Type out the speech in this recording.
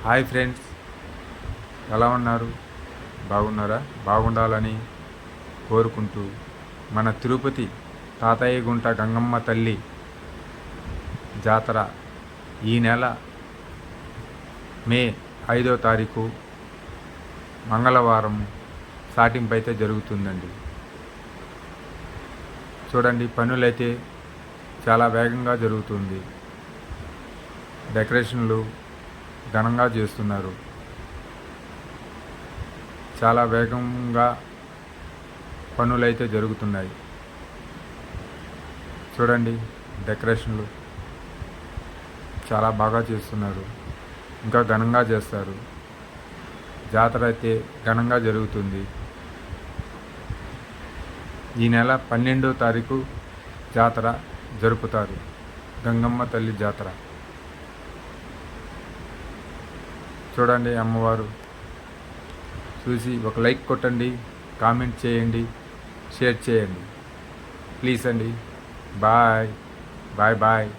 Hi friends, ఎలా ఉన్నారు? బాగున్నారా? బాగుండాలని కోరుకుంటూ మన తిరుపతి తాతయ్య గుంట గంగమ్మ తల్లి జాతర ఈ నెల మే 5వ తారీఖు మంగళవారం సాటింపు అయితే జరుగుతుందండి. చూడండి, పనులైతే చాలా వేగంగా జరుగుతుంది. డెకరేషన్లు ఘనంగా చేస్తున్నారు. చాలా వేగంగా పనులైతే జరుగుతున్నాయి. చూడండి, డెకరేషన్లు చాలా బాగా చేస్తున్నారు. ఇంకా ఘనంగా చేస్తారు. జాతర అయితే ఘనంగా జరుగుతుంది. ఈ నెల 12వ తారీఖు జాతర జరుపుతారు. గంగమ్మ తల్లి జాతర. చూడండి, అమ్మవారు చూసి ఒక లైక్ కొట్టండి, కామెంట్ చేయండి, షేర్ చేయండి ప్లీజ్ అండి. Bye bye bye.